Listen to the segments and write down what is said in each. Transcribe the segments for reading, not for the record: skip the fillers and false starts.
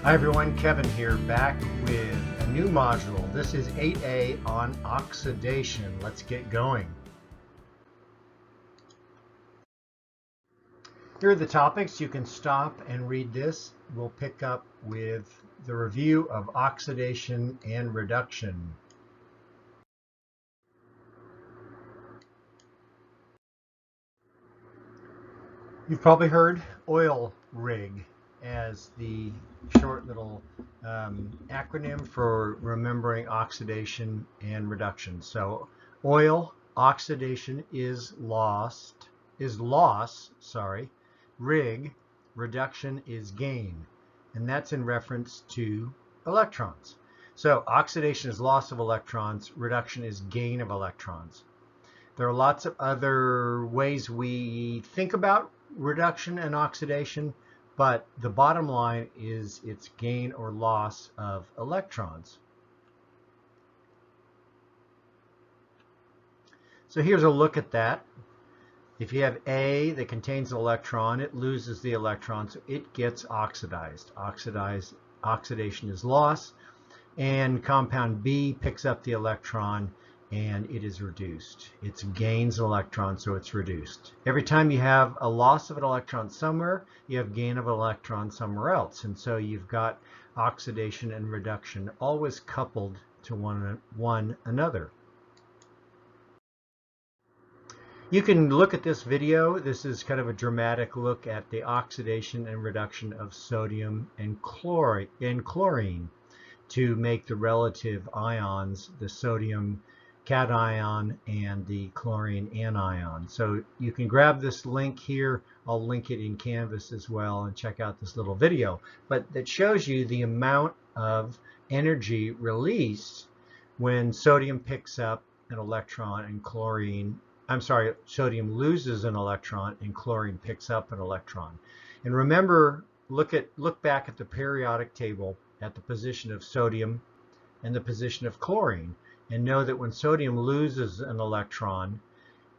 Hi everyone, Kevin here, back with a new module. This is 8A on oxidation. Let's get going. Here are the topics. You can stop and read this. We'll pick up with the review of oxidation and reduction. You've probably heard oil rig as the short little acronym for remembering oxidation and reduction. So oil oxidation is loss, rig reduction is gain, and that's in reference to electrons. So oxidation is loss of electrons, reduction is gain of electrons. There are lots of other ways we think about reduction and oxidation, but the bottom line is it's gain or loss of electrons. So here's a look at that. If you have A that contains an electron, it loses the electron, so it gets oxidized. Oxidation is loss, and compound B picks up the electron and it is reduced. It gains an electron, so it's reduced. Every time you have a loss of an electron somewhere, you have gain of an electron somewhere else. And so you've got oxidation and reduction always coupled to one another. You can look at this video. This is kind of a dramatic look at the oxidation and reduction of sodium and chlorine to make the relative ions, the sodium cation and the chlorine anion. So you can grab this link here. I'll link it in Canvas as well and check out this little video. But that shows you the amount of energy released when sodium picks up an electron and sodium loses an electron and chlorine picks up an electron. And remember, look back at the periodic table at the position of sodium and the position of chlorine, and know that when sodium loses an electron,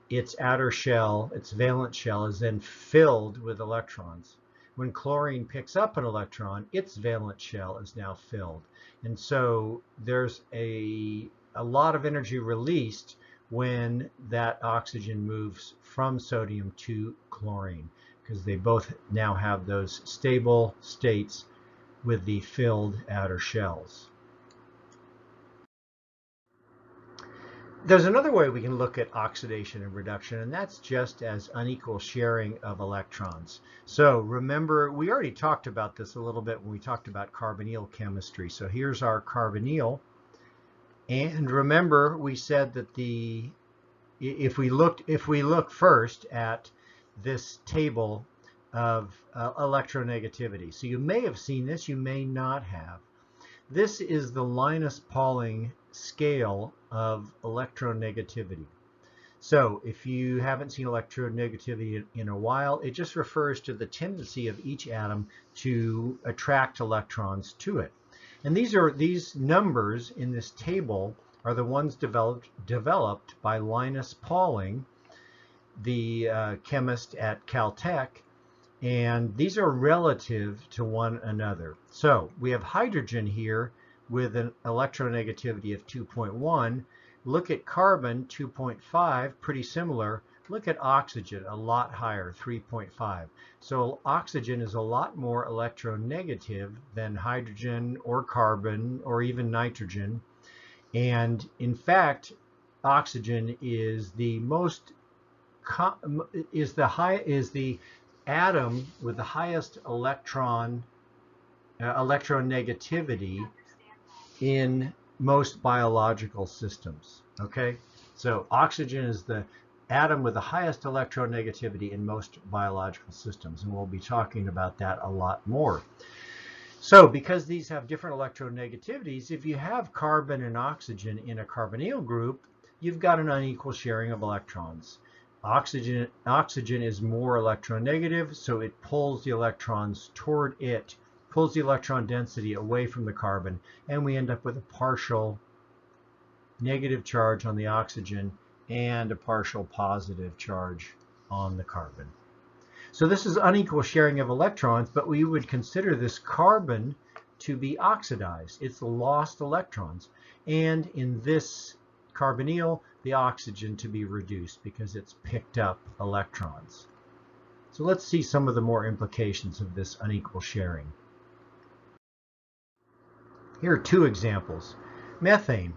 its outer shell, its valence shell, is then filled with electrons. When chlorine picks up an electron, its valence shell is now filled. And so there's a lot of energy released when that oxygen moves from sodium to chlorine, because they both now have those stable states with the filled outer shells. There's another way we can look at oxidation and reduction, and that's just as unequal sharing of electrons. So remember, we already talked about this a little bit when we talked about carbonyl chemistry. So here's our carbonyl. And remember, we said that if we look first at this table of electronegativity. So you may have seen this, you may not have. This is the Linus-Pauling scale of electronegativity. So if you haven't seen electronegativity in a while, it just refers to the tendency of each atom to attract electrons to it. And these numbers in this table are the ones developed by Linus Pauling, the chemist at Caltech, and these are relative to one another. So we have hydrogen here with an electronegativity of 2.1. Look at carbon, 2.5, pretty similar. Look at oxygen, a lot higher, 3.5. So oxygen is a lot more electronegative than hydrogen or carbon or even nitrogen. And in fact, oxygen is the atom with the highest electronegativity in most biological systems. Okay, so oxygen is the atom with the highest electronegativity in most biological systems, and we'll be talking about that a lot more. So because these have different electronegativities, if you have carbon and oxygen in a carbonyl group, you've got an unequal sharing of electrons. Oxygen is more electronegative, so it pulls the electrons toward it, pulls the electron density away from the carbon, and we end up with a partial negative charge on the oxygen and a partial positive charge on the carbon. So this is unequal sharing of electrons, but we would consider this carbon to be oxidized. It's lost electrons. And in this carbonyl, the oxygen to be reduced because it's picked up electrons. So let's see some of the more implications of this unequal sharing. Here are two examples. Methane.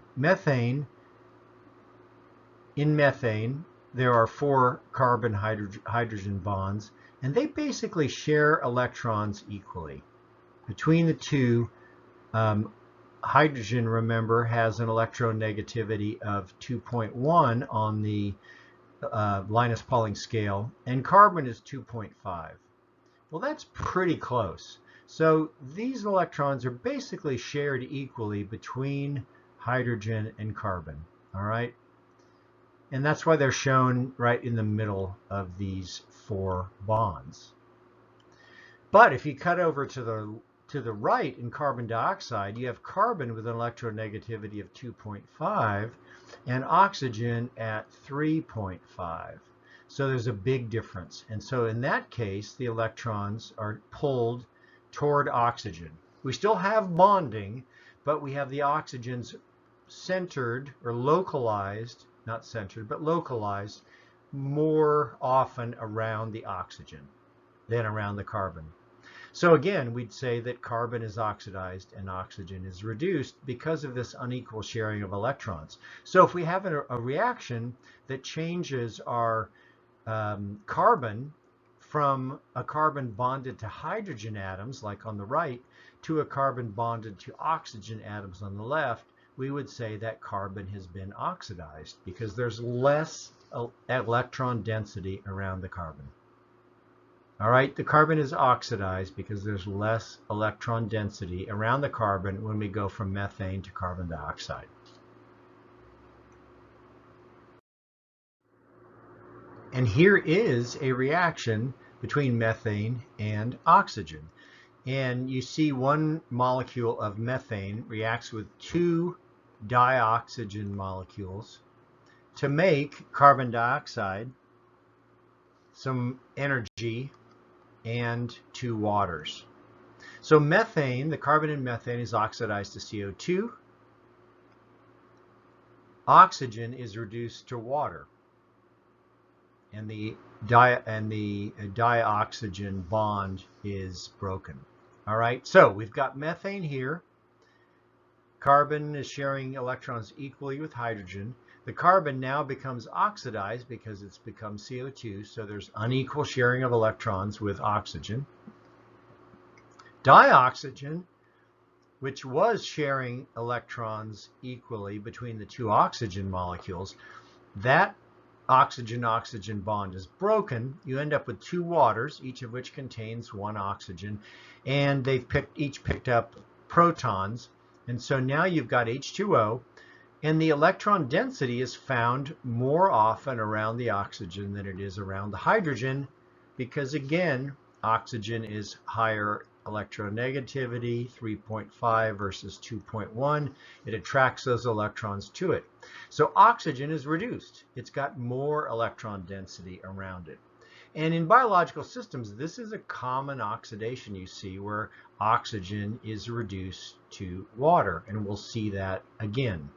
In methane, there are 4 carbon-hydrogen bonds, and they basically share electrons equally. Between the two, hydrogen, remember, has an electronegativity of 2.1 on the Linus-Pauling scale, and carbon is 2.5. Well, that's pretty close. So these electrons are basically shared equally between hydrogen and carbon, all right? And that's why they're shown right in the middle of these 4 bonds. But if you cut over to the right in carbon dioxide, you have carbon with an electronegativity of 2.5 and oxygen at 3.5. So there's a big difference. And so in that case, the electrons are pulled toward oxygen. We still have bonding, but we have the oxygens centered or localized, not centered, but localized more often around the oxygen than around the carbon. So again, we'd say that carbon is oxidized and oxygen is reduced because of this unequal sharing of electrons. So if we have a reaction that changes our carbon from a carbon bonded to hydrogen atoms, like on the right, to a carbon bonded to oxygen atoms on the left, we would say that carbon has been oxidized because there's less electron density around the carbon. All right, the carbon is oxidized because there's less electron density around the carbon when we go from methane to carbon dioxide. And here is a reaction between methane and oxygen. And you see one molecule of methane reacts with 2 dioxygen molecules to make carbon dioxide, some energy, and 2 waters. So methane, the carbon in methane is oxidized to CO2. Oxygen is reduced to water. And the dioxygen bond is broken. All right, so we've got methane here. Carbon is sharing electrons equally with hydrogen. The carbon now becomes oxidized because it's become CO2, so there's unequal sharing of electrons with oxygen. Dioxygen, which was sharing electrons equally between the 2 oxygen molecules, that oxygen-oxygen bond is broken. You end up with 2 waters, each of which contains 1 oxygen, and they've each picked up protons. And so now you've got H2O, and the electron density is found more often around the oxygen than it is around the hydrogen, because again, oxygen is higher electronegativity, 3.5 versus 2.1. It attracts those electrons to it. So oxygen is reduced. It's got more electron density around it. And in biological systems, this is a common oxidation you see where oxygen is reduced to water, and we'll see that again.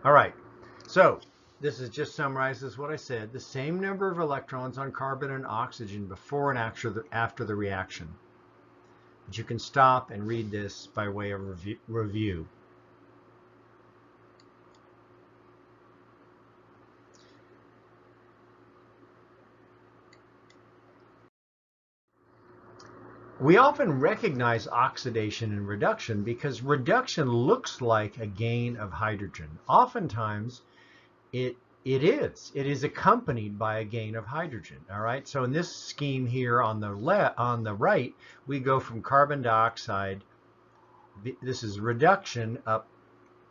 All right, so this is just summarizes what I said. The same number of electrons on carbon and oxygen before and after the reaction. But you can stop and read this by way of review. We often recognize oxidation and reduction because reduction looks like a gain of hydrogen. Oftentimes, it is accompanied by a gain of hydrogen. All right. So in this scheme here on the right, we go from carbon dioxide. This is reduction up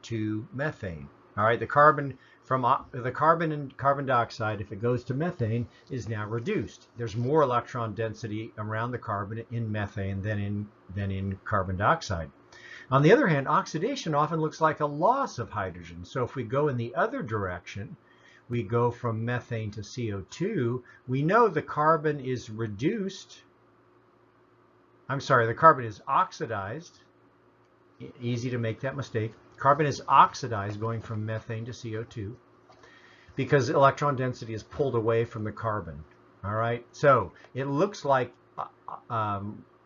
to methane. All right. The carbon and carbon dioxide, if it goes to methane, is now reduced. There's more electron density around the carbon in methane than in carbon dioxide. On the other hand, oxidation often looks like a loss of hydrogen. So if we go in the other direction, we go from methane to CO2, we know the carbon is reduced. I'm sorry, the carbon is oxidized. Easy to make that mistake. Carbon is oxidized going from methane to CO2 because electron density is pulled away from the carbon. All right, so it looks like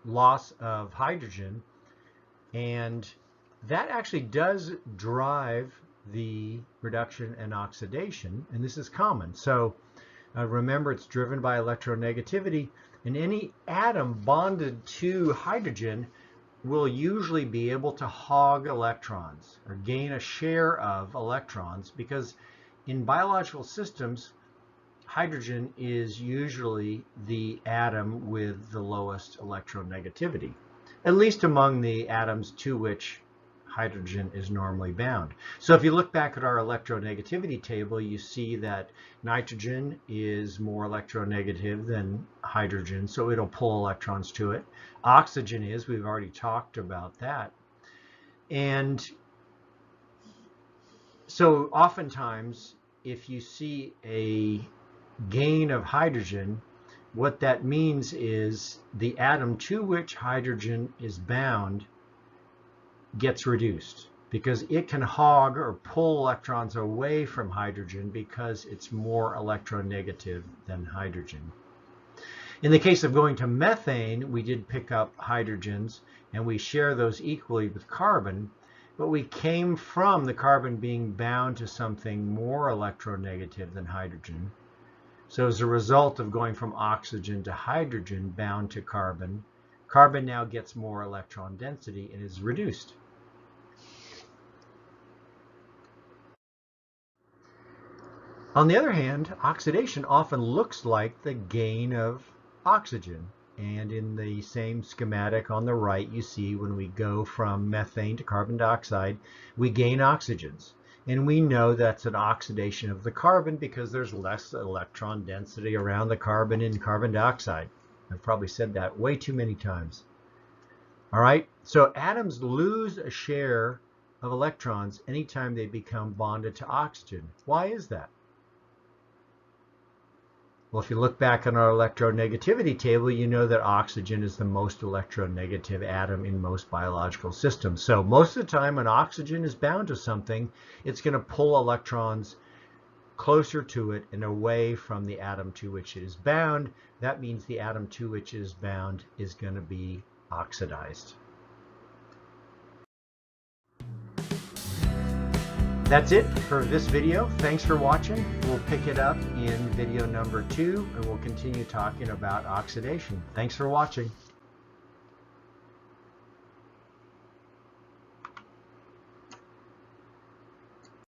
loss of hydrogen, and that actually does drive the reduction and oxidation, and this is common. So remember, it's driven by electronegativity, and any atom bonded to hydrogen will usually be able to hog electrons or gain a share of electrons, because in biological systems, hydrogen is usually the atom with the lowest electronegativity, at least among the atoms to which hydrogen is normally bound. So if you look back at our electronegativity table, you see that nitrogen is more electronegative than hydrogen, so it'll pull electrons to it. Oxygen is, we've already talked about that. And so oftentimes, if you see a gain of hydrogen, what that means is the atom to which hydrogen is bound gets reduced, because it can hog or pull electrons away from hydrogen because it's more electronegative than hydrogen. In the case of going to methane, we did pick up hydrogens and we share those equally with carbon, but we came from the carbon being bound to something more electronegative than hydrogen. So as a result of going from oxygen to hydrogen bound to carbon, carbon now gets more electron density and is reduced. On the other hand, oxidation often looks like the gain of oxygen. And in the same schematic on the right, you see when we go from methane to carbon dioxide, we gain oxygens. And we know that's an oxidation of the carbon because there's less electron density around the carbon in carbon dioxide. I've probably said that way too many times. All right, so atoms lose a share of electrons anytime they become bonded to oxygen. Why is that? Well, if you look back on our electronegativity table, you know that oxygen is the most electronegative atom in most biological systems. So most of the time when oxygen is bound to something, it's going to pull electrons closer to it and away from the atom to which it is bound. That means the atom to which it is bound is going to be oxidized. That's it for this video. Thanks for watching. We'll pick it up in video number 2, and we'll continue talking about oxidation. Thanks for watching.